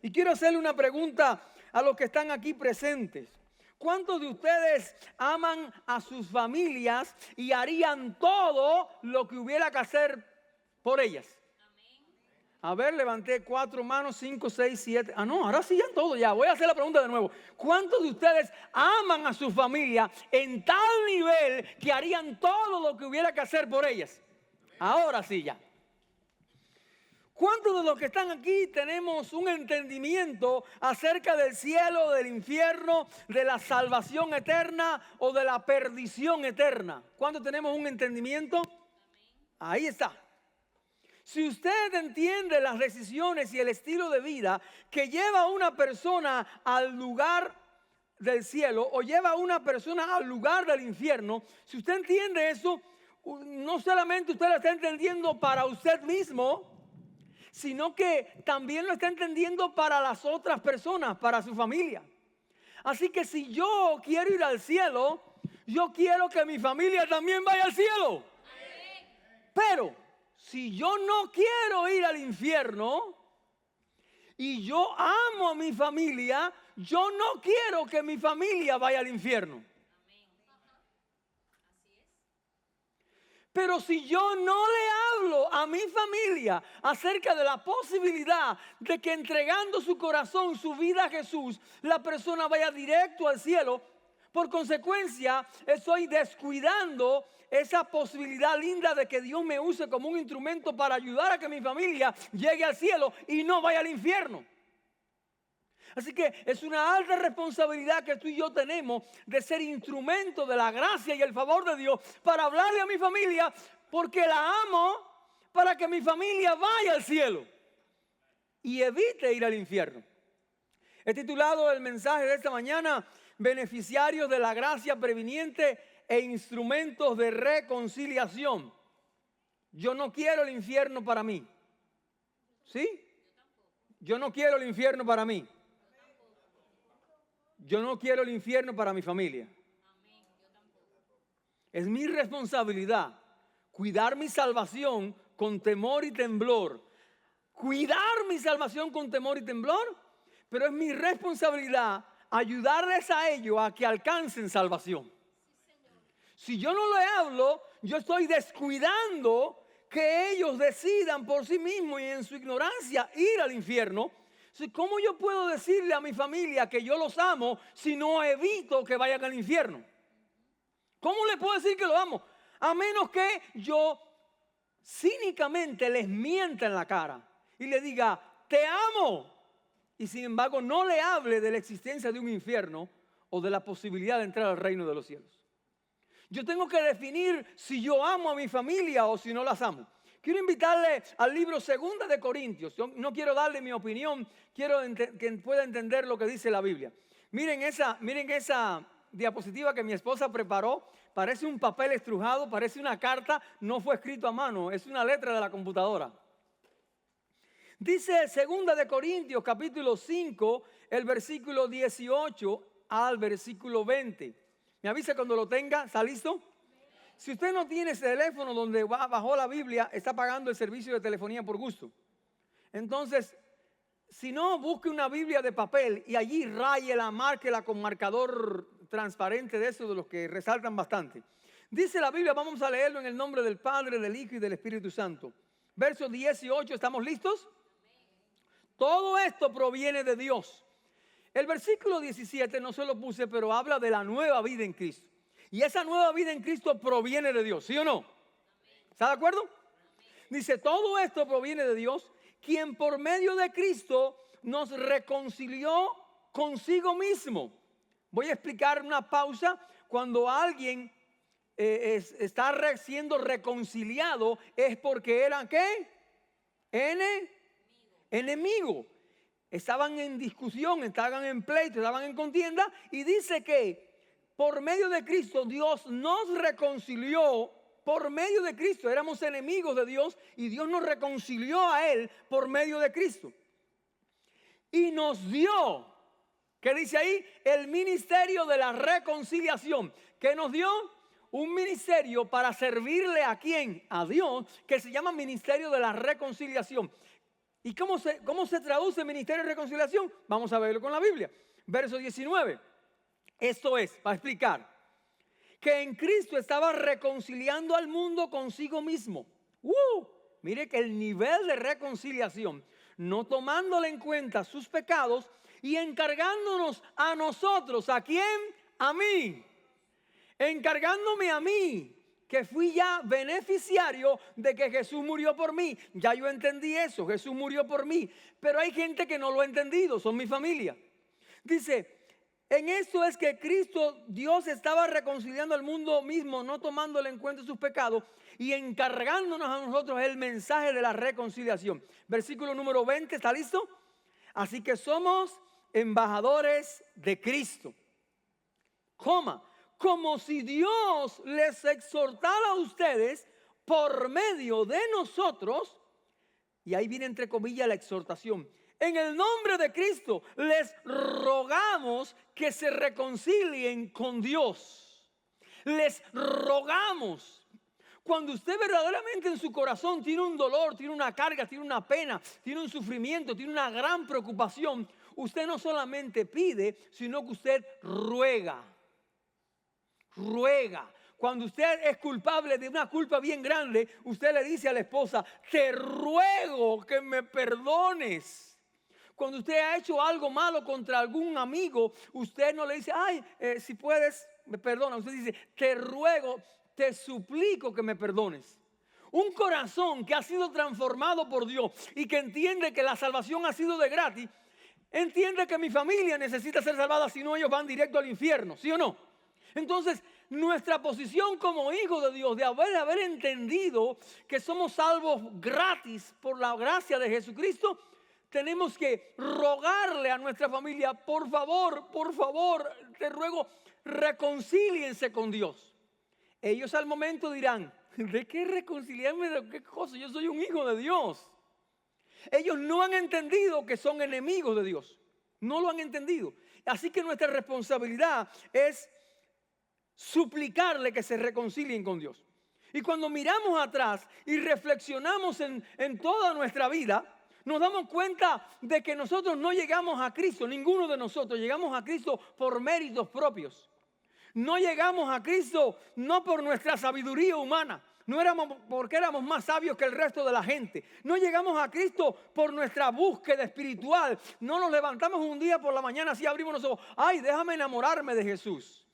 Y quiero hacerle una pregunta a los que están aquí presentes. ¿Cuántos de ustedes aman a sus familias y harían todo lo que hubiera que hacer por ellas? A ver, levanté 4 manos, 5, 6, 7. No, ahora sí ya todo ya. Voy a hacer la pregunta de nuevo. ¿Cuántos de ustedes aman a su familia en tal nivel que harían todo lo que hubiera que hacer por ellas? Ahora sí ya. ¿Cuántos de los que están aquí tenemos un entendimiento acerca del cielo, del infierno, de la salvación eterna o de la perdición eterna? ¿Cuántos tenemos un entendimiento? Ahí está. Si usted entiende las decisiones y el estilo de vida que lleva a una persona al lugar del cielo o lleva a una persona al lugar del infierno, si usted entiende eso, no solamente usted lo está entendiendo para usted mismo, sino que también lo está entendiendo para las otras personas, para su familia. Así que si yo quiero ir al cielo, yo quiero que mi familia también vaya al cielo. Pero si yo no quiero ir al infierno y yo amo a mi familia, yo no quiero que mi familia vaya al infierno. Pero si yo no le hablo a mi familia acerca de la posibilidad de que entregando su corazón, su vida a Jesús, la persona vaya directo al cielo, por consecuencia estoy descuidando esa posibilidad linda de que Dios me use como un instrumento para ayudar a que mi familia llegue al cielo y no vaya al infierno. Así que es una alta responsabilidad que tú y yo tenemos de ser instrumento de la gracia y el favor de Dios para hablarle a mi familia porque la amo, para que mi familia vaya al cielo y evite ir al infierno. He titulado el mensaje de esta mañana: beneficiarios de la gracia previniente e instrumentos de reconciliación. Yo no quiero el infierno para mí. ¿Sí? Yo no quiero el infierno para mí. Yo no quiero el infierno para mi familia. Es mi responsabilidad cuidar mi salvación con temor y temblor. Cuidar mi salvación con temor y temblor, pero es mi responsabilidad ayudarles a ellos a que alcancen salvación. Si yo no le hablo, yo estoy descuidando que ellos decidan por sí mismos y en su ignorancia ir al infierno. ¿Cómo yo puedo decirle a mi familia que yo los amo si no evito que vayan al infierno? ¿Cómo le puedo decir que los amo? A menos que yo cínicamente les mienta en la cara y le diga, te amo. Y sin embargo no le hable de la existencia de un infierno o de la posibilidad de entrar al reino de los cielos. Yo tengo que definir si yo amo a mi familia o si no las amo. Quiero invitarle al libro 2 de Corintios. Yo no quiero darle mi opinión, quiero que pueda entender lo que dice la Biblia. Miren esa diapositiva que mi esposa preparó. Parece un papel estrujado, parece una carta, no fue escrito a mano, es una letra de la computadora. Dice 2 de Corintios capítulo 5, el versículo 18 al versículo 20. Me avisa cuando lo tenga, ¿está listo? Si usted no tiene ese teléfono donde bajó la Biblia, está pagando el servicio de telefonía por gusto. Entonces, si no, busque una Biblia de papel y allí ráyela, márquela con marcador transparente de esos de los que resaltan bastante. Dice la Biblia, vamos a leerlo en el nombre del Padre, del Hijo y del Espíritu Santo. Verso 18, ¿estamos listos? Todo esto proviene de Dios. El versículo 17 no se lo puse, pero habla de la nueva vida en Cristo. Y esa nueva vida en Cristo proviene de Dios, ¿sí o no? ¿Está de acuerdo? Dice, todo esto proviene de Dios, quien por medio de Cristo nos reconcilió consigo mismo. Voy a explicar una pausa. Cuando alguien está siendo reconciliado es porque eran, ¿qué? Enemigo. Estaban en discusión, estaban en pleito, estaban en contienda, y dice que por medio de Cristo Dios nos reconcilió. Por medio de Cristo éramos enemigos de Dios y Dios nos reconcilió a Él por medio de Cristo. Y nos dio, ¿qué dice ahí? El ministerio de la reconciliación. ¿Qué nos dio? Un ministerio para servirle a ¿quién? A Dios, que se llama ministerio de la reconciliación. ¿Y cómo se traduce ministerio de reconciliación? Vamos a verlo con la Biblia. Verso 19. Esto es, para explicar, que en Cristo estaba reconciliando al mundo consigo mismo. Mire que el nivel de reconciliación, no tomándole en cuenta sus pecados y encargándonos a nosotros. ¿A quién? A mí. Encargándome a mí, que fui ya beneficiario de que Jesús murió por mí. Ya yo entendí eso, Jesús murió por mí. Pero hay gente que no lo ha entendido, son mi familia. Dice, en esto es que Cristo, Dios estaba reconciliando al mundo mismo, no tomándole en cuenta sus pecados y encargándonos a nosotros el mensaje de la reconciliación. Versículo número 20, ¿está listo? Así que somos embajadores de Cristo. Como si Dios les exhortara a ustedes por medio de nosotros, y ahí viene entre comillas la exhortación. En el nombre de Cristo les rogamos que se reconcilien con Dios. Les rogamos. Cuando usted verdaderamente en su corazón tiene un dolor, tiene una carga, tiene una pena, tiene un sufrimiento, tiene una gran preocupación, usted no solamente pide, sino que usted ruega. Cuando usted es culpable de una culpa bien grande, usted le dice a la esposa, te ruego que me perdones. Cuando usted ha hecho algo malo contra algún amigo, usted no le dice, si puedes, me perdona. Usted dice, te ruego, te suplico que me perdones. Un corazón que ha sido transformado por Dios y que entiende que la salvación ha sido de gratis, entiende que mi familia necesita ser salvada, si no ellos van directo al infierno, ¿sí o no? Entonces, nuestra posición como hijos de Dios, de haber entendido que somos salvos gratis por la gracia de Jesucristo, tenemos que rogarle a nuestra familia, por favor, te ruego, reconcíliense con Dios. Ellos al momento dirán, ¿de qué reconciliarme? ¿De qué cosa? Yo soy un hijo de Dios. Ellos no han entendido que son enemigos de Dios. No lo han entendido. Así que nuestra responsabilidad es suplicarle que se reconcilien con Dios. Y cuando miramos atrás y reflexionamos en toda nuestra vida, nos damos cuenta de que nosotros no llegamos a Cristo, ninguno de nosotros llegamos a Cristo por méritos propios. No llegamos a Cristo no por nuestra sabiduría humana, no éramos porque éramos más sabios que el resto de la gente. No llegamos a Cristo por nuestra búsqueda espiritual. No nos levantamos un día por la mañana así abrimos los ojos. Déjame enamorarme de Jesús.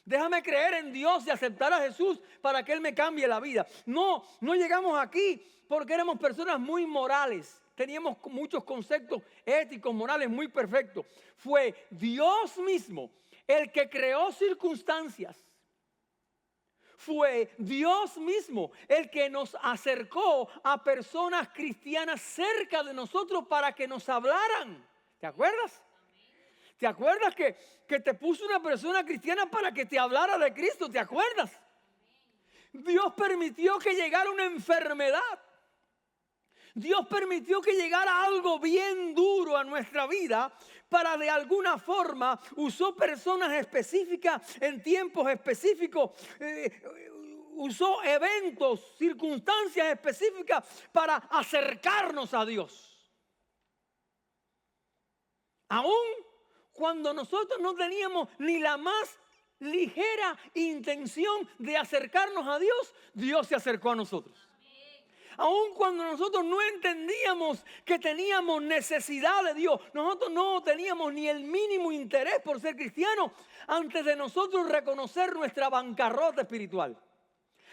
Déjame creer en Dios y aceptar a Jesús para que Él me cambie la vida. No llegamos aquí porque éramos personas muy morales. Teníamos muchos conceptos éticos, morales muy perfectos. Fue Dios mismo el que creó circunstancias. Fue Dios mismo el que nos acercó a personas cristianas cerca de nosotros para que nos hablaran. ¿Te acuerdas? ¿Te acuerdas que te puso una persona cristiana para que te hablara de Cristo? ¿Te acuerdas? Dios permitió que llegara una enfermedad. Dios permitió que llegara algo bien duro a nuestra vida para de alguna forma usó personas específicas en tiempos específicos, usó eventos, circunstancias específicas para acercarnos a Dios. Aún cuando nosotros no teníamos ni la más ligera intención de acercarnos a Dios, Dios se acercó a nosotros. Aun cuando nosotros no entendíamos que teníamos necesidad de Dios, nosotros no teníamos ni el mínimo interés por ser cristianos, antes de nosotros reconocer nuestra bancarrota espiritual,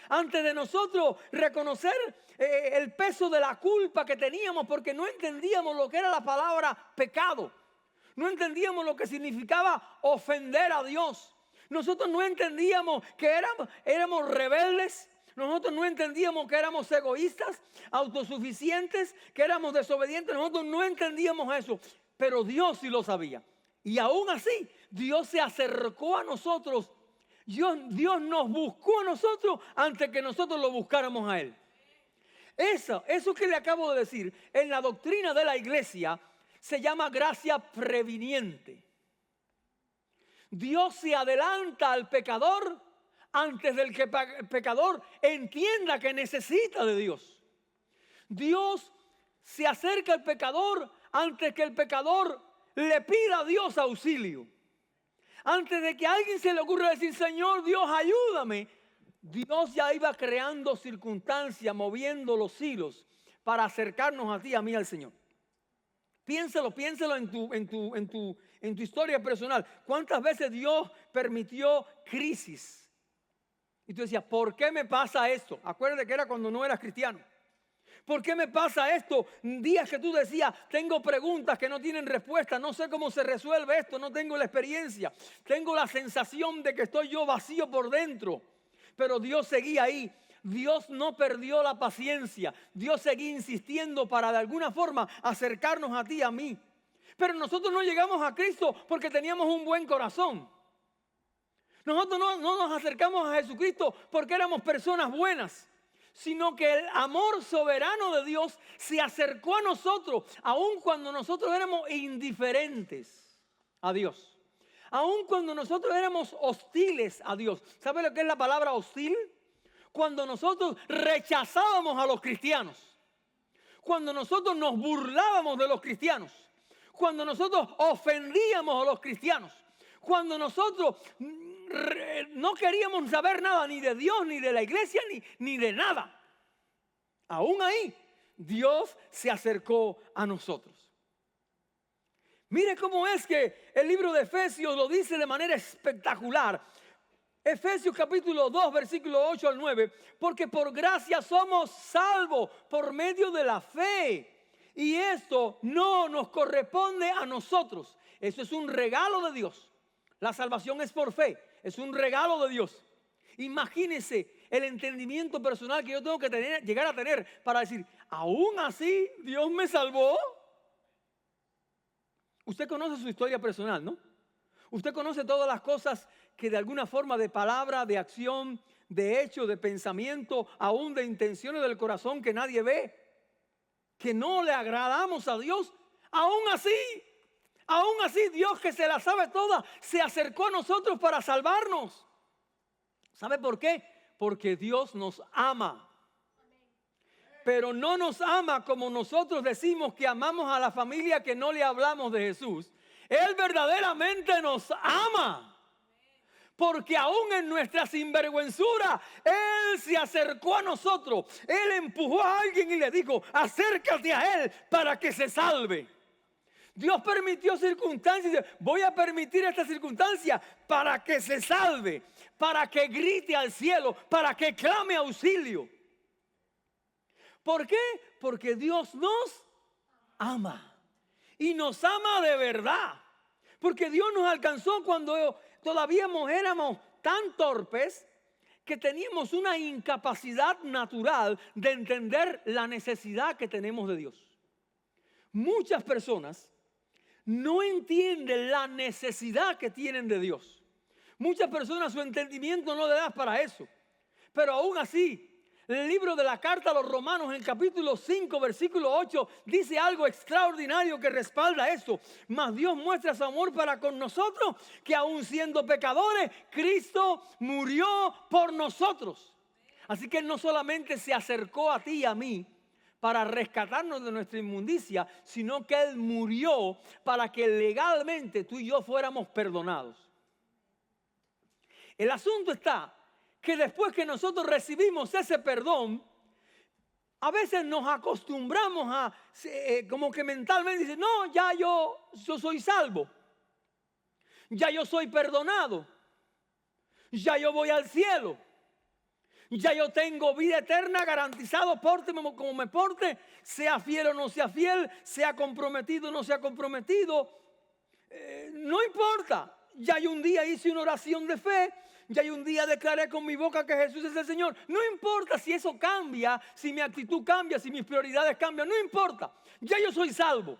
antes de nosotros reconocer el peso de la culpa que teníamos porque no entendíamos lo que era la palabra pecado, no entendíamos lo que significaba ofender a Dios, nosotros no entendíamos que éramos rebeldes. Nosotros no entendíamos que éramos egoístas, autosuficientes, que éramos desobedientes. Nosotros no entendíamos eso, pero Dios sí lo sabía. Y aún así, Dios se acercó a nosotros. Dios nos buscó a nosotros antes que nosotros lo buscáramos a Él. Eso que le acabo de decir, en la doctrina de la iglesia, se llama gracia previniente. Dios se adelanta al pecador antes del que el pecador entienda que necesita de Dios. Dios se acerca al pecador antes que el pecador le pida a Dios auxilio. Antes de que a alguien se le ocurra decir, Señor Dios, ayúdame, Dios ya iba creando circunstancias, moviendo los hilos para acercarnos a ti, a mí, al Señor. Piénselo en tu historia personal. ¿Cuántas veces Dios permitió crisis? Y tú decías, ¿por qué me pasa esto? Acuérdate que era cuando no eras cristiano. ¿Por qué me pasa esto? Días que tú decías, tengo preguntas que no tienen respuesta, no sé cómo se resuelve esto, no tengo la experiencia. Tengo la sensación de que estoy yo vacío por dentro. Pero Dios seguía ahí. Dios no perdió la paciencia. Dios seguía insistiendo para de alguna forma acercarnos a ti y a mí. Pero nosotros no llegamos a Cristo porque teníamos un buen corazón. Nosotros no nos acercamos a Jesucristo porque éramos personas buenas, sino que el amor soberano de Dios se acercó a nosotros, aun cuando nosotros éramos indiferentes a Dios. Aun cuando nosotros éramos hostiles a Dios. ¿Sabe lo que es la palabra hostil? Cuando nosotros rechazábamos a los cristianos. Cuando nosotros nos burlábamos de los cristianos. Cuando nosotros ofendíamos a los cristianos. Cuando nosotros no queríamos saber nada ni de Dios, ni de la iglesia, ni de nada. Aún ahí, Dios se acercó a nosotros. Mire cómo es que el libro de Efesios lo dice de manera espectacular. Efesios capítulo 2, versículo 8 al 9. Porque por gracia somos salvos por medio de la fe. Y esto no nos corresponde a nosotros. Eso es un regalo de Dios. La salvación es por fe. Es un regalo de Dios. Imagínese el entendimiento personal que yo tengo que llegar a tener para decir, aún así Dios me salvó. Usted conoce su historia personal, ¿no? Usted conoce todas las cosas que de alguna forma de palabra, de acción, de hecho, de pensamiento, aún de intenciones del corazón que nadie ve, que no le agradamos a Dios. Aún así Dios, que se la sabe toda, se acercó a nosotros para salvarnos. ¿Sabe por qué? Porque Dios nos ama. Pero no nos ama como nosotros decimos que amamos a la familia que no le hablamos de Jesús. Él verdaderamente nos ama. Porque aún en nuestra sinvergüenzura, Él se acercó a nosotros. Él empujó a alguien y le dijo, acércate a Él para que se salve. Dios permitió circunstancias. Voy a permitir esta circunstancia para que se salve. Para que grite al cielo. Para que clame auxilio. ¿Por qué? Porque Dios nos ama. Y nos ama de verdad. Porque Dios nos alcanzó cuando todavía éramos tan torpes que teníamos una incapacidad natural de entender la necesidad que tenemos de Dios. Muchas personas no entienden la necesidad que tienen de Dios. Muchas personas su entendimiento no le da para eso. Pero aún así, el libro de la carta a los Romanos en capítulo 5, versículo 8, dice algo extraordinario que respalda eso. Mas Dios muestra su amor para con nosotros, que aun siendo pecadores, Cristo murió por nosotros. Así que Él no solamente se acercó a ti y a mí para rescatarnos de nuestra inmundicia, sino que Él murió para que legalmente tú y yo fuéramos perdonados. El asunto está que después que nosotros recibimos ese perdón, a veces nos acostumbramos a, como que mentalmente dicen, no, ya yo soy salvo, ya yo soy perdonado, ya yo voy al cielo, ya yo tengo vida eterna garantizado, pórteme como me porte, sea fiel o no sea fiel, sea comprometido o no sea comprometido, no importa, ya yo un día hice una oración de fe, ya un día declaré con mi boca que Jesús es el Señor. No importa si eso cambia, si mi actitud cambia, si mis prioridades cambian. No importa. Ya yo soy salvo.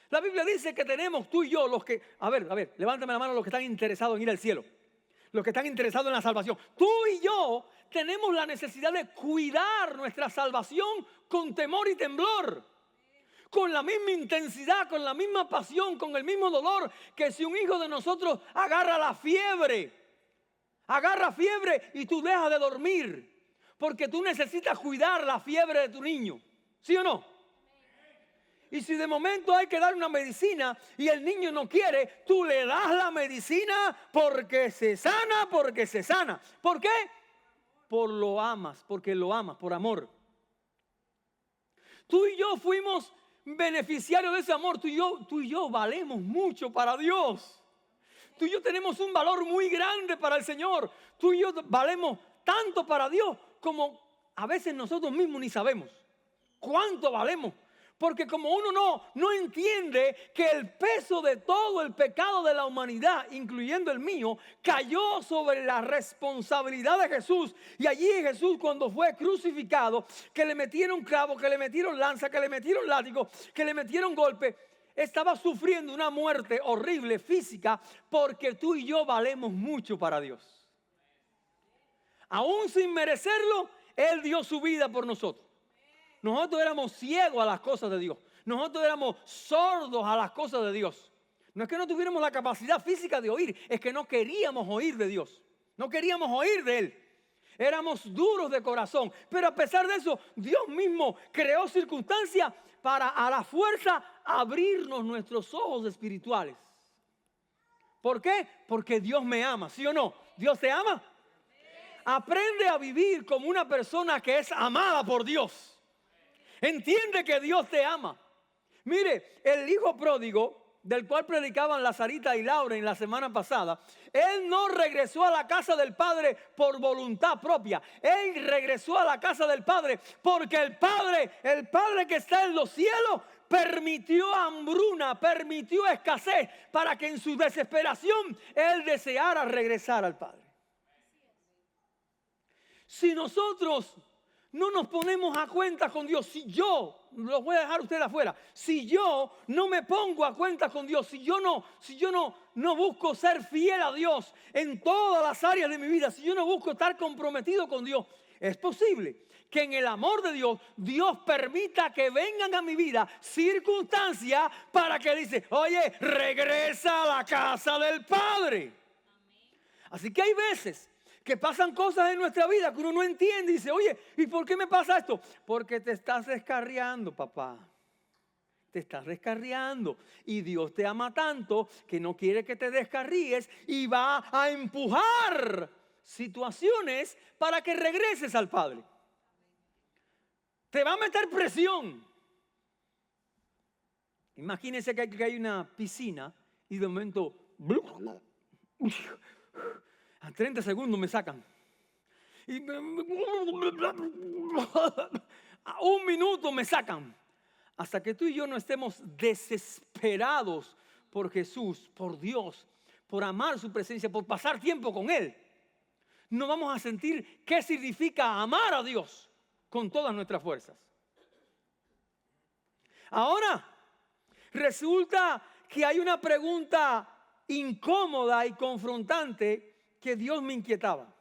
La Biblia dice que tenemos tú y yo los que... A ver, levántame la mano los que están interesados en ir al cielo. Los que están interesados en la salvación. Tú y yo tenemos la necesidad de cuidar nuestra salvación con temor y temblor. Con la misma intensidad, con la misma pasión, con el mismo dolor que si un hijo de nosotros agarra fiebre y tú dejas de dormir porque tú necesitas cuidar la fiebre de tu niño, ¿sí o no? Y si de momento hay que dar una medicina y el niño no quiere, tú le das la medicina porque se sana, porque se sana. ¿Por qué? Porque lo amas, por amor. Tú y yo fuimos beneficiarios de ese amor. Tú y yo valemos mucho para Dios. Tú y yo tenemos un valor muy grande para el Señor. Tú y yo valemos tanto para Dios como a veces nosotros mismos ni sabemos cuánto valemos. Porque como uno no entiende que el peso de todo el pecado de la humanidad, incluyendo el mío, cayó sobre la responsabilidad de Jesús. Y allí Jesús, cuando fue crucificado, que le metieron clavo, que le metieron lanza, que le metieron látigo, que le metieron golpe, estaba sufriendo una muerte horrible física, porque tú y yo valemos mucho para Dios. Aún sin merecerlo, Él dio su vida por nosotros. Nosotros éramos ciegos a las cosas de Dios. Nosotros éramos sordos a las cosas de Dios. No es que no tuviéramos la capacidad física de oír, es que no queríamos oír de Dios. No queríamos oír de Él. Éramos duros de corazón. Pero a pesar de eso, Dios mismo creó circunstancias para a la fuerza abrirnos nuestros ojos espirituales. ¿Por qué? Porque Dios me ama, ¿sí o no? ¿Dios te ama? Aprende a vivir como una persona que es amada por Dios. Entiende que Dios te ama. Mire, el hijo pródigo, del cual predicaban Lazarita y Laura en la semana pasada, él no regresó a la casa del Padre por voluntad propia. Él regresó a la casa del Padre porque el Padre que está en los cielos, permitió hambruna, permitió escasez para que en su desesperación él deseara regresar al Padre. Si nosotros no nos ponemos a cuentas con Dios, si yo, los voy a dejar ustedes afuera, si yo no me pongo a cuentas con Dios, si yo no busco ser fiel a Dios en todas las áreas de mi vida, si yo no busco estar comprometido con Dios, es posible que en el amor de Dios, Dios permita que vengan a mi vida circunstancias para que dice, oye, regresa a la casa del Padre. Así que hay veces que pasan cosas en nuestra vida que uno no entiende y dice, oye, ¿y por qué me pasa esto? Porque te estás descarriando, papá. Te estás descarriando. Y Dios te ama tanto que no quiere que te descarríes y va a empujar situaciones para que regreses al Padre. Te va a meter presión. Imagínense que hay una piscina y de momento a 30 segundos me sacan. Y a 1 minuto me sacan. Hasta que tú y yo no estemos desesperados por Jesús, por Dios, por amar su presencia, por pasar tiempo con Él, no vamos a sentir qué significa amar a Dios con todas nuestras fuerzas. Ahora, resulta que hay una pregunta incómoda y confrontante que Dios me inquietaba.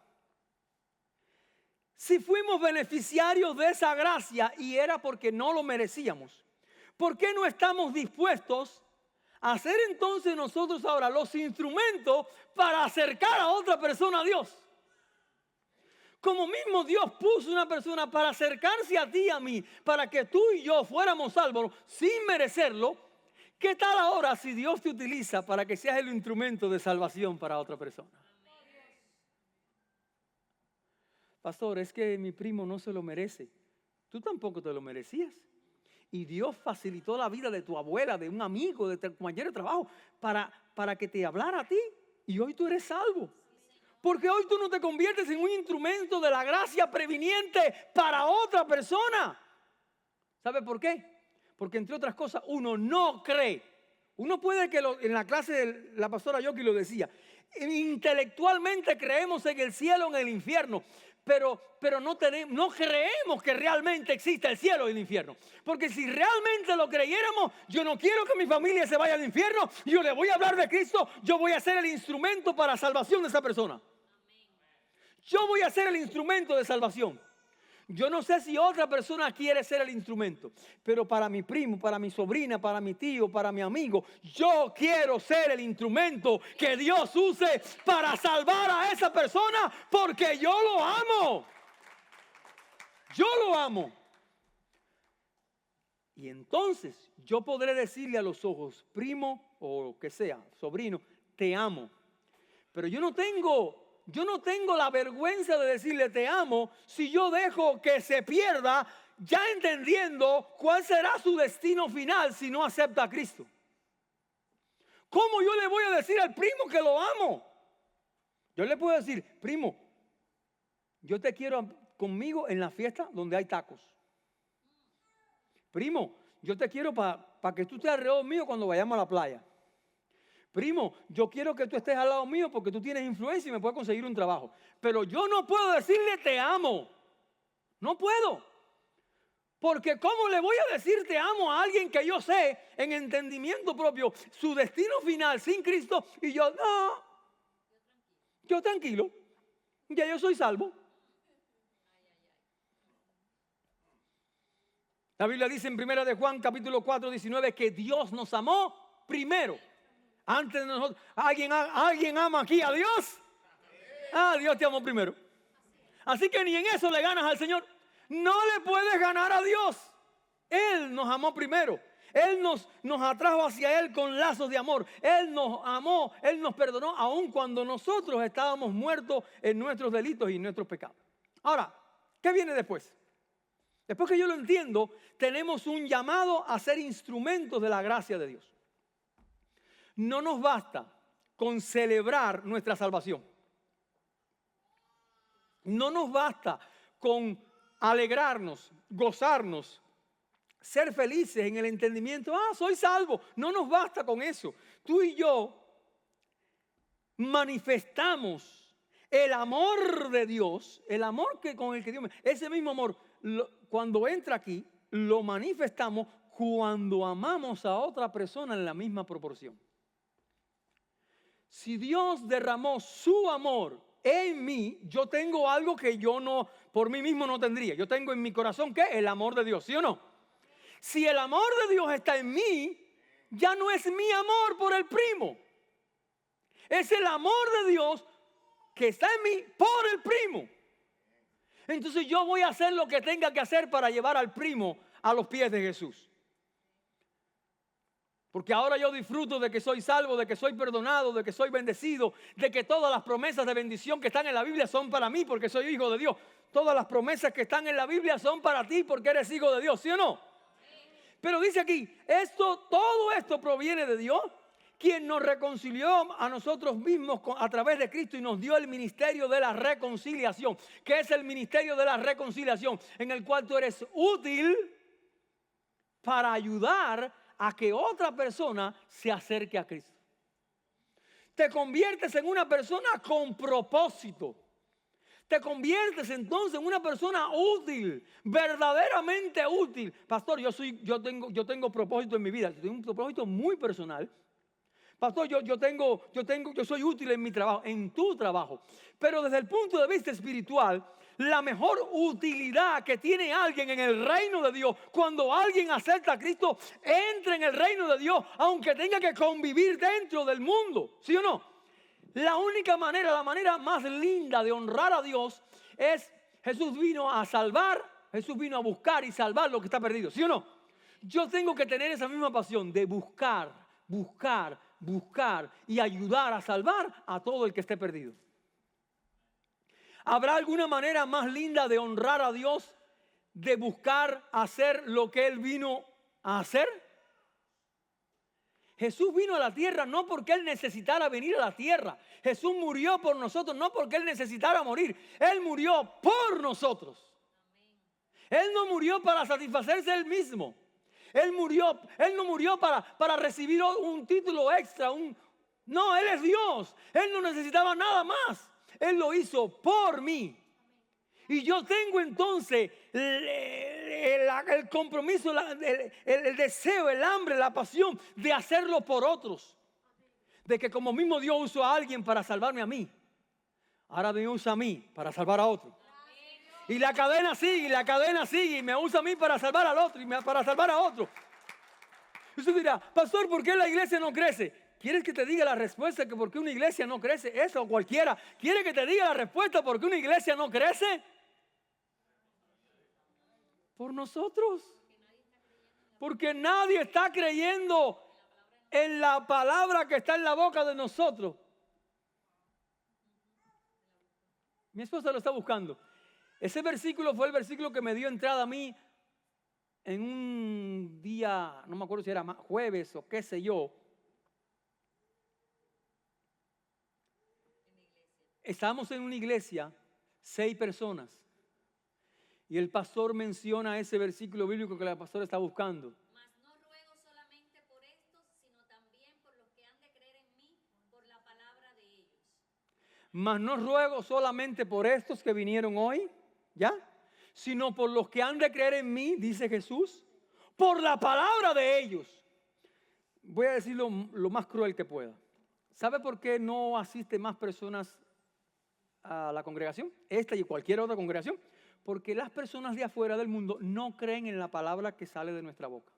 Si fuimos beneficiarios de esa gracia y era porque no lo merecíamos, ¿por qué no estamos dispuestos a ser entonces nosotros ahora los instrumentos para acercar a otra persona a Dios? Como mismo Dios puso una persona para acercarse a ti y a mí, para que tú y yo fuéramos salvos sin merecerlo, ¿qué tal ahora si Dios te utiliza para que seas el instrumento de salvación para otra persona? Pastor, es que mi primo no se lo merece. Tú tampoco te lo merecías. Y Dios facilitó la vida de tu abuela, de un amigo, de tu compañero de trabajo, para que te hablara a ti. Y hoy tú eres salvo. Porque hoy tú no te conviertes en un instrumento de la gracia previniente para otra persona. ¿Sabe por qué? Porque entre otras cosas uno no cree. Uno puede que en la clase de la pastora Yoki lo decía. Intelectualmente creemos en el cielo, en el infierno. Pero no creemos que realmente existe el cielo y el infierno. Porque si realmente lo creyéramos, yo no quiero que mi familia se vaya al infierno. Yo le voy a hablar de Cristo. Yo voy a ser el instrumento para la salvación de esa persona. Yo voy a ser el instrumento de salvación. Yo no sé si otra persona quiere ser el instrumento, pero para mi primo, para mi sobrina, para mi tío, para mi amigo, yo quiero ser el instrumento que Dios use para salvar a esa persona porque yo lo amo. Yo lo amo. Y entonces yo podré decirle a los ojos, primo o lo que sea, sobrino, te amo. Pero yo no tengo la vergüenza de decirle te amo si yo dejo que se pierda, ya entendiendo cuál será su destino final si no acepta a Cristo. ¿Cómo yo le voy a decir al primo que lo amo? Yo le puedo decir, primo, yo te quiero conmigo en la fiesta donde hay tacos. Primo, yo te quiero para que tú estés alrededor mío cuando vayamos a la playa. Primo, yo quiero que tú estés al lado mío porque tú tienes influencia y me puedes conseguir un trabajo. Pero yo no puedo decirle te amo. No puedo. Porque ¿cómo le voy a decir te amo a alguien que yo sé en entendimiento propio su destino final sin Cristo? Y yo, no, yo tranquilo, ya yo soy salvo. La Biblia dice en 1 de Juan capítulo 4, 19 que Dios nos amó primero. Antes de nosotros. ¿Alguien ama aquí a Dios? Dios te amó primero. Así que ni en eso le ganas al Señor. No le puedes ganar a Dios. Él nos amó primero. Él nos atrajo hacia Él con lazos de amor. Él nos amó, Él nos perdonó aun cuando nosotros estábamos muertos en nuestros delitos y en nuestros pecados. Ahora, ¿qué viene después? Después que yo lo entiendo, tenemos un llamado a ser instrumentos de la gracia de Dios. No nos basta con celebrar nuestra salvación. No nos basta con alegrarnos, gozarnos, ser felices en el entendimiento. Soy salvo. No nos basta con eso. Tú y yo manifestamos el amor de Dios, el amor con el que Dios ese mismo amor, cuando entra aquí, lo manifestamos cuando amamos a otra persona en la misma proporción. Si Dios derramó su amor en mí, yo tengo algo que yo no, por mí mismo no tendría. Yo tengo en mi corazón, ¿qué? El amor de Dios, ¿sí o no? Si el amor de Dios está en mí, ya no es mi amor por el primo. Es el amor de Dios que está en mí por el primo. Entonces yo voy a hacer lo que tenga que hacer para llevar al primo a los pies de Jesús. Porque ahora yo disfruto de que soy salvo, de que soy perdonado, de que soy bendecido, de que todas las promesas de bendición que están en la Biblia son para mí porque soy hijo de Dios. Todas las promesas que están en la Biblia son para ti porque eres hijo de Dios, ¿sí o no? Pero dice aquí, todo esto proviene de Dios, quien nos reconcilió a nosotros mismos a través de Cristo y nos dio el ministerio de la reconciliación. ¿Qué es el ministerio de la reconciliación? En el cual tú eres útil para ayudar a que otra persona se acerque a Cristo. Te conviertes en una persona con propósito. Te conviertes entonces en una persona útil, verdaderamente útil. Pastor, yo tengo propósito en mi vida. Yo tengo un propósito muy personal. Pastor, yo soy útil en mi trabajo, en tu trabajo. Pero desde el punto de vista espiritual, la mejor utilidad que tiene alguien en el reino de Dios, cuando alguien acepta a Cristo, entra en el reino de Dios, aunque tenga que convivir dentro del mundo. ¿Sí o no? La única manera, la manera más linda de honrar a Dios es Jesús vino a salvar, Jesús vino a buscar y salvar lo que está perdido. ¿Sí o no? Yo tengo que tener esa misma pasión de buscar y ayudar a salvar a todo el que esté perdido. ¿Habrá alguna manera más linda de honrar a Dios, de buscar hacer lo que Él vino a hacer? Jesús vino a la tierra no porque Él necesitara venir a la tierra. Jesús murió por nosotros no porque Él necesitara morir. Él murió por nosotros. Él no murió para satisfacerse Él mismo. Él no murió para recibir un título extra. No, Él es Dios. Él no necesitaba nada más. Él lo hizo por mí. Y yo tengo entonces el compromiso, el deseo, el hambre, la pasión de hacerlo por otros. De que como mismo Dios usó a alguien para salvarme a mí, ahora me usa a mí para salvar a otro. Y la cadena sigue y me usa a mí para salvar al otro y para salvar a otro. Usted dirá, pastor, ¿por qué la iglesia no crece? ¿Quieres que te diga la respuesta que por qué una iglesia no crece? Eso cualquiera. ¿Quiere que te diga la respuesta por qué una iglesia no crece? Por nosotros. Porque nadie está creyendo en la palabra que está en la boca de nosotros. Mi esposa lo está buscando. Ese versículo fue el versículo que me dio entrada a mí en un día, no me acuerdo si era jueves o qué sé yo. Estábamos en una iglesia, 6 personas. Y el pastor menciona ese versículo bíblico que la pastora está buscando. Mas no ruego solamente por estos, sino también por los que han de creer en mí, por la palabra de ellos. Mas no ruego solamente por estos que vinieron hoy, ¿ya? Sino por los que han de creer en mí, dice Jesús, por la palabra de ellos. Voy a decir lo más cruel que pueda. ¿Sabe por qué no asisten más personas a la congregación? Esta y cualquier otra congregación. Porque las personas de afuera del mundo no creen en la palabra que sale de nuestra boca.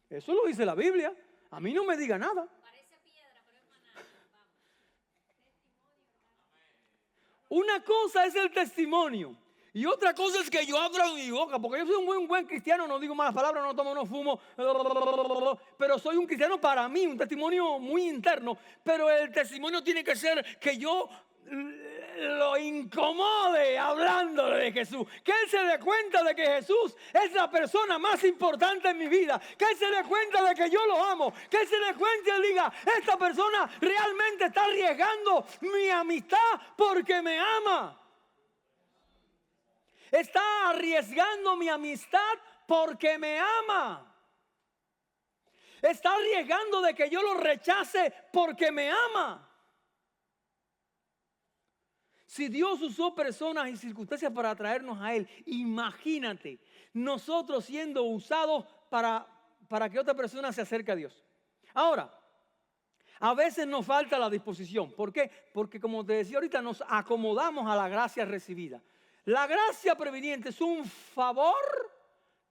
Eso lo dice la Biblia. A mí no me diga nada. Parece piedra, pero es maná. Vamos. Una cosa es el testimonio y otra cosa es que yo abra mi boca, porque yo soy un buen cristiano, no digo malas palabras, no tomo, no fumo, pero soy un cristiano para mí, un testimonio muy interno, pero el testimonio tiene que ser que yo lo incomode hablándole de Jesús, que Él se dé cuenta de que Jesús es la persona más importante en mi vida, que Él se dé cuenta de que yo lo amo, que Él se dé cuenta y diga, esta persona realmente está arriesgando mi amistad porque me ama. Está arriesgando mi amistad porque me ama. Está arriesgando de que yo lo rechace porque me ama. Si Dios usó personas y circunstancias para atraernos a Él, imagínate nosotros siendo usados para que otra persona se acerque a Dios. Ahora, a veces nos falta la disposición. ¿Por qué? Porque como te decía ahorita, nos acomodamos a la gracia recibida. La gracia preveniente es un favor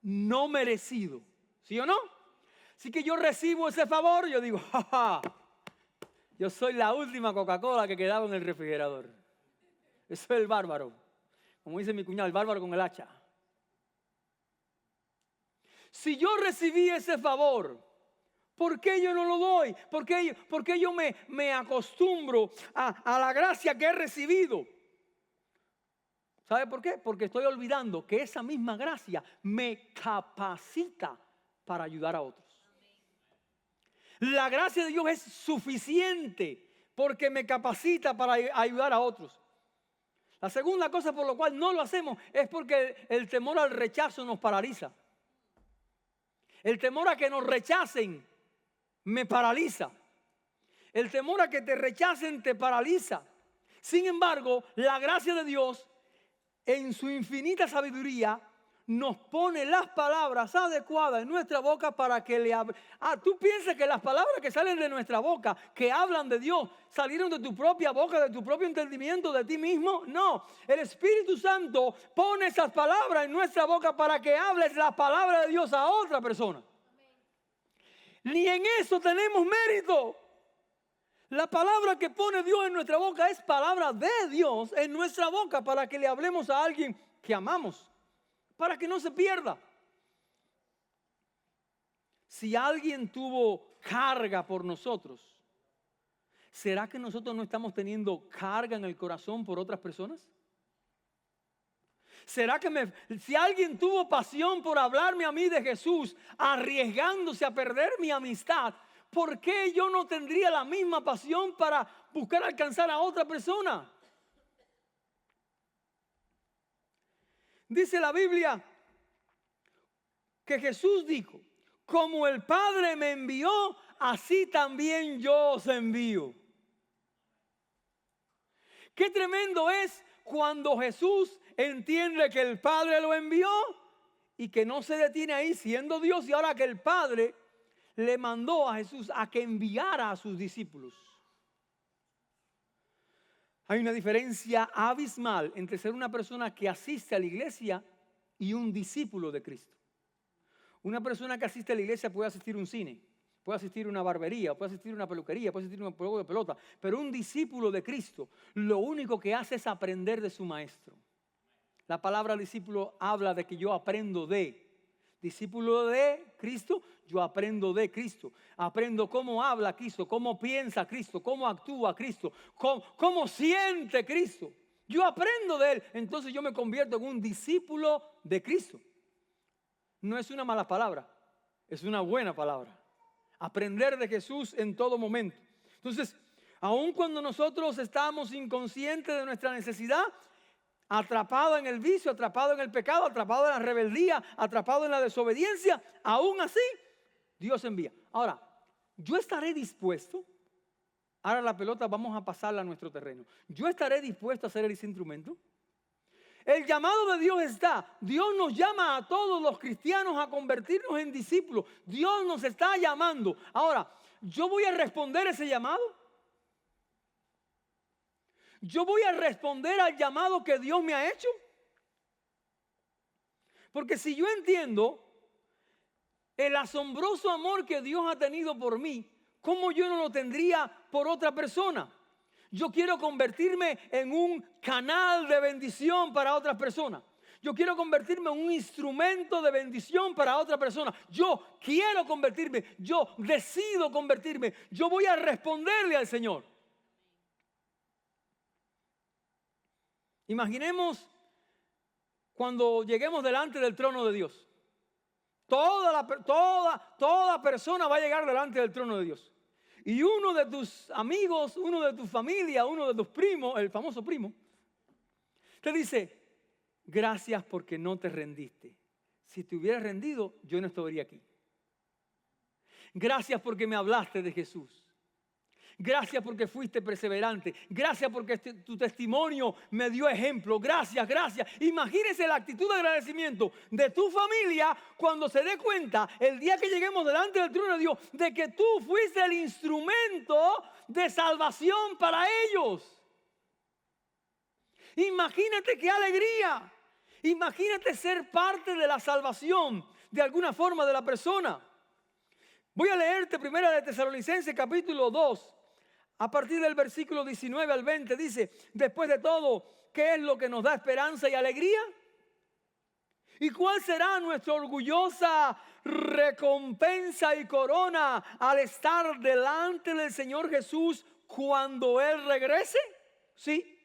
no merecido. ¿Sí o no? Así que yo recibo ese favor y yo digo, jaja, yo soy la última Coca-Cola que quedaba en el refrigerador. Eso es el bárbaro. Como dice mi cuñado, el bárbaro con el hacha. Si yo recibí ese favor, ¿por qué yo no lo doy? ¿Por qué yo me acostumbro a la gracia que he recibido? ¿Sabe por qué? Porque estoy olvidando que esa misma gracia me capacita para ayudar a otros. La gracia de Dios es suficiente porque me capacita para ayudar a otros. La segunda cosa por la cual no lo hacemos es porque el temor al rechazo nos paraliza. El temor a que nos rechacen me paraliza. El temor a que te rechacen te paraliza. Sin embargo, la gracia de Dios en su infinita sabiduría nos pone las palabras adecuadas en nuestra boca para que le hable. Tú piensas que las palabras que salen de nuestra boca, que hablan de Dios, salieron de tu propia boca, de tu propio entendimiento, de ti mismo. No, el Espíritu Santo pone esas palabras en nuestra boca para que hables la palabra de Dios a otra persona. Ni en eso tenemos mérito. La palabra que pone Dios en nuestra boca es palabra de Dios en nuestra boca para que le hablemos a alguien que amamos, para que no se pierda. Si alguien tuvo carga por nosotros, ¿será que nosotros no estamos teniendo carga en el corazón por otras personas? ¿Será que si alguien tuvo pasión por hablarme a mí de Jesús, arriesgándose a perder mi amistad, ¿por qué yo no tendría la misma pasión para buscar alcanzar a otra persona? Dice la Biblia que Jesús dijo, como el Padre me envió, así también yo os envío. Qué tremendo es cuando Jesús entiende que el Padre lo envió y que no se detiene ahí siendo Dios, y ahora que el Padre le mandó a Jesús a que enviara a sus discípulos. Hay una diferencia abismal entre ser una persona que asiste a la iglesia y un discípulo de Cristo. Una persona que asiste a la iglesia puede asistir a un cine, puede asistir a una barbería, puede asistir a una peluquería, puede asistir a un juego de pelota, pero un discípulo de Cristo lo único que hace es aprender de su maestro. La palabra discípulo habla de que yo aprendo de. Discípulo de Cristo, yo aprendo de Cristo. Aprendo cómo habla Cristo, cómo piensa Cristo, cómo actúa Cristo, cómo siente Cristo. Yo aprendo de Él, entonces yo me convierto en un discípulo de Cristo. No es una mala palabra, es una buena palabra. Aprender de Jesús en todo momento. Entonces, aun cuando nosotros estamos inconscientes de nuestra necesidad, atrapado en el vicio, atrapado en el pecado, atrapado en la rebeldía, atrapado en la desobediencia, aún así, Dios envía. Ahora, yo estaré dispuesto, ahora la pelota vamos a pasarla a nuestro terreno. Yo estaré dispuesto a ser ese instrumento. El llamado de Dios está. Dios nos llama a todos los cristianos a convertirnos en discípulos. Dios nos está llamando. Ahora, ¿yo voy a responder ese llamado? ¿Yo voy a responder al llamado que Dios me ha hecho? Porque si yo entiendo el asombroso amor que Dios ha tenido por mí, ¿cómo yo no lo tendría por otra persona? Yo quiero convertirme en un canal de bendición para otras personas. Yo quiero convertirme en un instrumento de bendición para otra persona. Yo quiero convertirme, yo decido convertirme. Yo voy a responderle al Señor. Imaginemos cuando lleguemos delante del trono de Dios. Toda persona va a llegar delante del trono de Dios. Y uno de tus amigos, uno de tu familia, uno de tus primos, el famoso primo, te dice, gracias porque no te rendiste. Si te hubieras rendido, yo no estaría aquí. Gracias porque me hablaste de Jesús. Gracias porque fuiste perseverante. Gracias porque tu testimonio me dio ejemplo. Gracias, gracias. Imagínese la actitud de agradecimiento de tu familia cuando se dé cuenta el día que lleguemos delante del trono de Dios de que tú fuiste el instrumento de salvación para ellos. Imagínate qué alegría. Imagínate ser parte de la salvación de alguna forma de la persona. Voy a leerte primera de Tesalonicenses capítulo 2. A partir del versículo 19 al 20 dice, después de todo, ¿qué es lo que nos da esperanza y alegría? ¿Y cuál será nuestra orgullosa recompensa y corona al estar delante del Señor Jesús cuando Él regrese? Sí,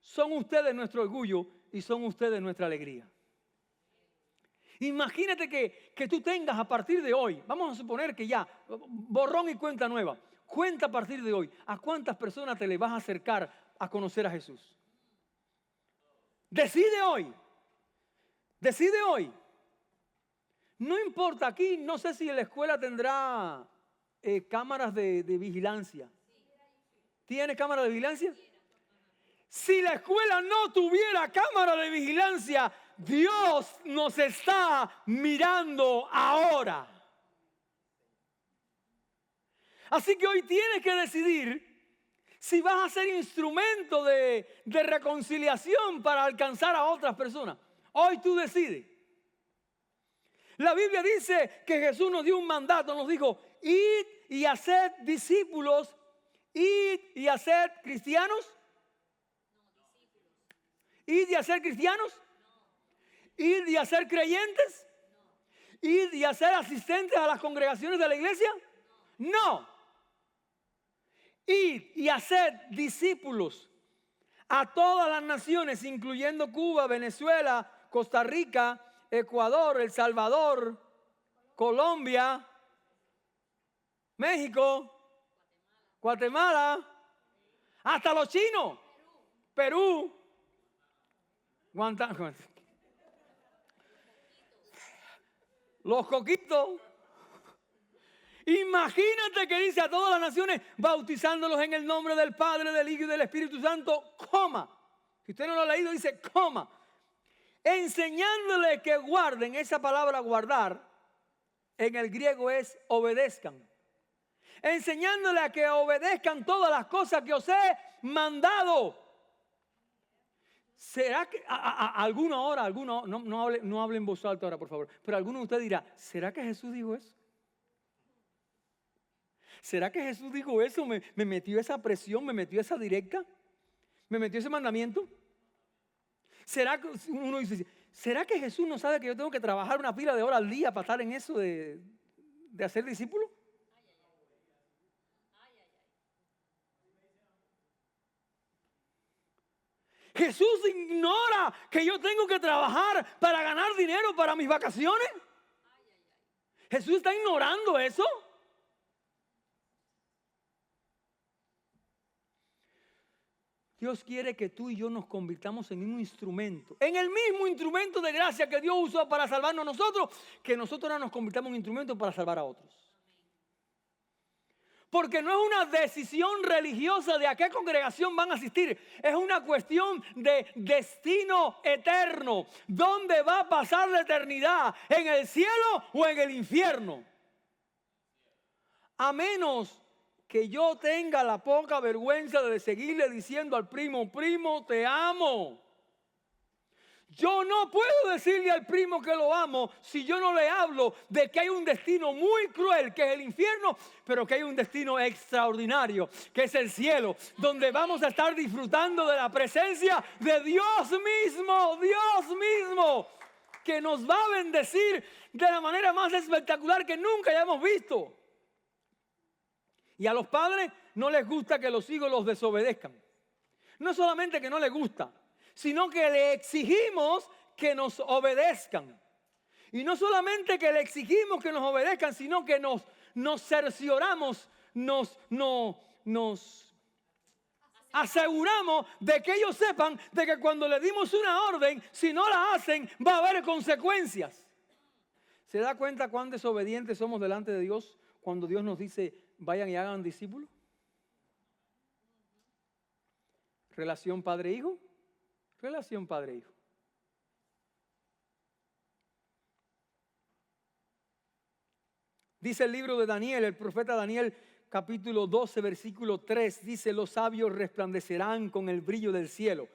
son ustedes nuestro orgullo y son ustedes nuestra alegría. Imagínate que tú tengas a partir de hoy, vamos a suponer que ya, borrón y cuenta nueva. Cuenta a partir de hoy, ¿a cuántas personas te le vas a acercar a conocer a Jesús? Decide hoy. Decide hoy. No importa, aquí no sé si la escuela tendrá cámaras de vigilancia. ¿Tiene cámara de vigilancia? Si la escuela no tuviera cámara de vigilancia, Dios nos está mirando ahora. Así que hoy tienes que decidir si vas a ser instrumento de reconciliación para alcanzar a otras personas. Hoy tú decides. La Biblia dice que Jesús nos dio un mandato, nos dijo, id y haced discípulos, id y haced cristianos. ¿Id y hacer cristianos? ¿Id y hacer creyentes? ¿Id y hacer asistentes a las congregaciones de la iglesia? No. Id y hacer discípulos a todas las naciones, incluyendo Cuba, Venezuela, Costa Rica, Ecuador, El Salvador, Colombia, México, Guatemala, hasta los chinos, Perú, Guantánamo, los coquitos. Imagínate que dice a todas las naciones, bautizándolos en el nombre del Padre, del Hijo y del Espíritu Santo, coma. Si usted no lo ha leído, dice coma. Enseñándole que guarden, esa palabra guardar, en el griego es obedezcan. Enseñándole a que obedezcan todas las cosas que os he mandado. ¿Será que alguna hora, no hable en voz alta ahora, por favor, pero alguno de ustedes dirá, ¿será que Jesús dijo eso? ¿Será que Jesús dijo eso? ¿Me metió esa presión? ¿Me metió esa directa? ¿Me metió ese mandamiento? ¿Será que uno dice, ¿será que Jesús no sabe que yo tengo que trabajar una pila de horas al día para estar en eso de hacer discípulos? Jesús ignora que yo tengo que trabajar para ganar dinero para mis vacaciones. Jesús está ignorando eso. Dios quiere que tú y yo nos convirtamos en un instrumento, en el mismo instrumento de gracia que Dios usó para salvarnos a nosotros, que nosotros ahora nos convirtamos en un instrumento para salvar a otros. Porque no es una decisión religiosa de a qué congregación van a asistir. Es una cuestión de destino eterno. ¿Dónde va a pasar la eternidad? ¿En el cielo o en el infierno? A menos que yo tenga la poca vergüenza de seguirle diciendo al primo, primo, te amo. Yo no puedo decirle al primo que lo amo si yo no le hablo de que hay un destino muy cruel, que es el infierno, pero que hay un destino extraordinario, que es el cielo, donde vamos a estar disfrutando de la presencia de Dios mismo, que nos va a bendecir de la manera más espectacular que nunca hayamos visto. Y a los padres no les gusta que los hijos los desobedezcan. No solamente que no les gusta, sino que le exigimos que nos obedezcan. Y no solamente que le exigimos que nos obedezcan, sino que nos cercioramos, nos aseguramos de que ellos sepan de que cuando le dimos una orden, si no la hacen, va a haber consecuencias. ¿Se da cuenta cuán desobedientes somos delante de Dios cuando Dios nos dice, vayan y hagan discípulos? Relación padre-hijo. Relación padre-hijo. Dice el libro de Daniel, el profeta Daniel, capítulo 12, versículo 3, dice, los sabios resplandecerán con el brillo del cielo,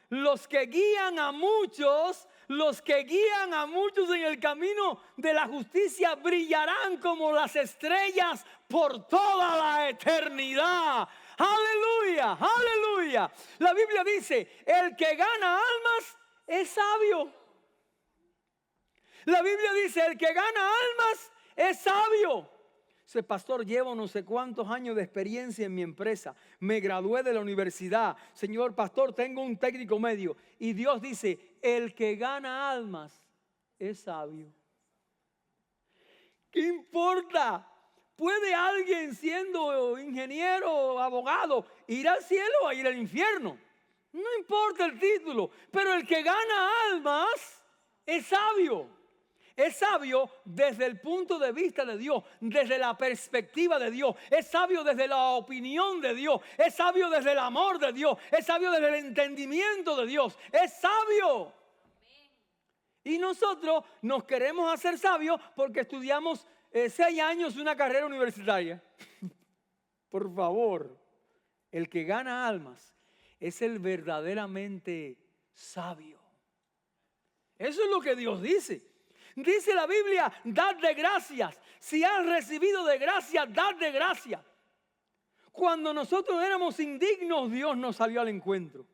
los que guían a muchos en el camino de la justicia brillarán como las estrellas por toda la eternidad. Aleluya, aleluya. La Biblia dice, el que gana almas es sabio. La Biblia dice, el que gana almas es sabio. Dice, pastor, llevo no sé cuántos años de experiencia en mi empresa. Me gradué de la universidad. Señor pastor, tengo un técnico medio. Y Dios dice, el que gana almas es sabio. ¿Qué importa? ¿Puede alguien siendo ingeniero o abogado ir al cielo o ir al infierno? No importa el título, pero el que gana almas es sabio. Es sabio desde el punto de vista de Dios, desde la perspectiva de Dios. Es sabio desde la opinión de Dios. Es sabio desde el amor de Dios. Es sabio desde el entendimiento de Dios. Es sabio. Y nosotros nos queremos hacer sabios porque estudiamos 6 años una carrera universitaria. Por favor, el que gana almas es el verdaderamente sabio. Eso es lo que Dios dice. Dice la Biblia, dad de gracias. Si has recibido de gracia, dad de gracia. Cuando nosotros éramos indignos, Dios nos salió al encuentro.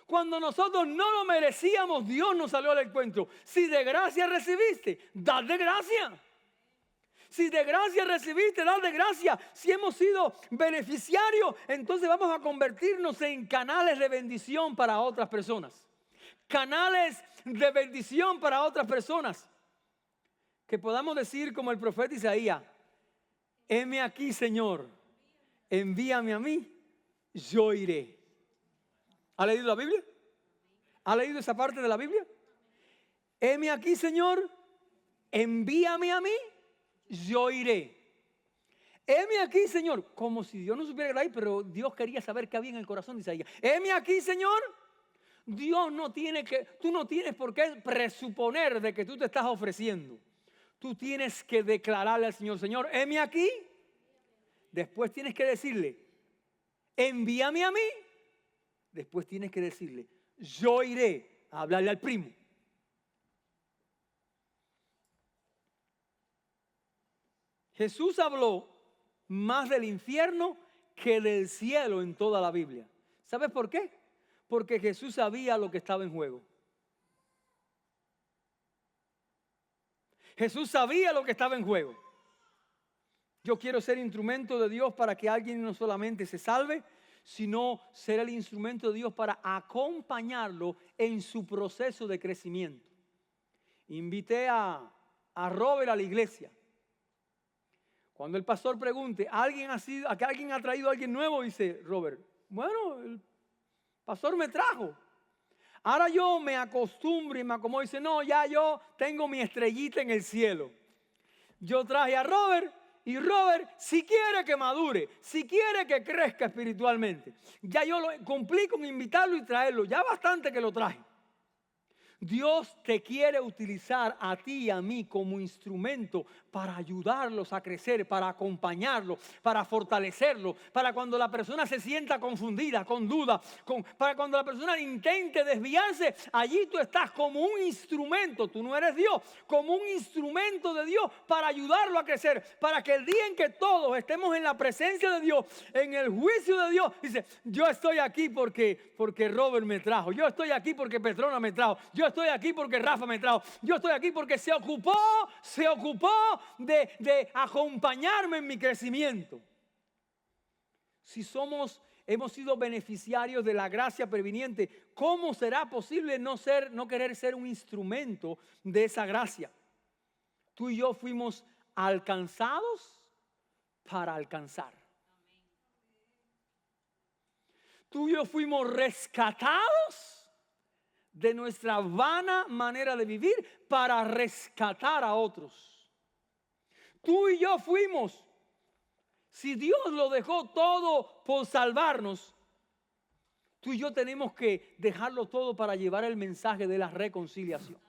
Cuando nosotros no lo merecíamos, Dios nos salió al encuentro. Si de gracia recibiste, dad de gracia. Si de gracia recibiste, dad de gracia. Si hemos sido beneficiarios, entonces vamos a convertirnos en canales de bendición para otras personas. Canales de bendición para otras personas. Que podamos decir como el profeta Isaías, heme aquí, Señor, envíame a mí, yo iré. ¿Ha leído la Biblia? ¿Ha leído esa parte de la Biblia? Heme aquí, Señor, envíame a mí, yo iré. Heme aquí, Señor, como si Dios no supiera que era ahí, pero Dios quería saber qué había en el corazón de Isaías. Heme aquí, Señor. Tú no tienes por qué presuponer de que tú te estás ofreciendo. Tú tienes que declararle al Señor, Señor, heme aquí. Después tienes que decirle, envíame a mí. Después tienes que decirle, yo iré a hablarle al primo. Jesús habló más del infierno que del cielo en toda la Biblia. ¿Sabes por qué? Porque Jesús sabía lo que estaba en juego. Jesús sabía lo que estaba en juego. Yo quiero ser instrumento de Dios para que alguien no solamente se salve, sino ser el instrumento de Dios para acompañarlo en su proceso de crecimiento. Invité a Robert a la iglesia. Cuando el pastor pregunte, ¿alguien ha traído a alguien nuevo? Dice Robert, bueno, el pastor me trajo. Ahora yo me acostumbro y me acomodo. Dice, no, ya yo tengo mi estrellita en el cielo. Yo traje a Robert y Robert, si quiere que madure, si quiere que crezca espiritualmente, ya yo cumplí con invitarlo y traerlo. Ya bastante que lo traje. Dios te quiere utilizar a ti y a mí como instrumento para ayudarlos a crecer, para acompañarlos, para fortalecerlos, para cuando la persona se sienta confundida, con duda, para cuando la persona intente desviarse, allí tú estás como un instrumento, tú no eres Dios, como un instrumento de Dios para ayudarlo a crecer, para que el día en que todos estemos en la presencia de Dios, en el juicio de Dios, dice, yo estoy aquí porque Robert me trajo, yo estoy aquí porque Petrona me trajo, yo estoy aquí porque Rafa me trajo, yo estoy aquí porque se ocupó de acompañarme en mi crecimiento. Si hemos sido beneficiarios de la gracia previniente, ¿cómo será posible no querer ser un instrumento de esa gracia? Tú y yo fuimos alcanzados para alcanzar. Tú y yo fuimos rescatados de nuestra vana manera de vivir para rescatar a otros. Tú y yo fuimos. Si Dios lo dejó todo por salvarnos, tú y yo tenemos que dejarlo todo para llevar el mensaje de la reconciliación.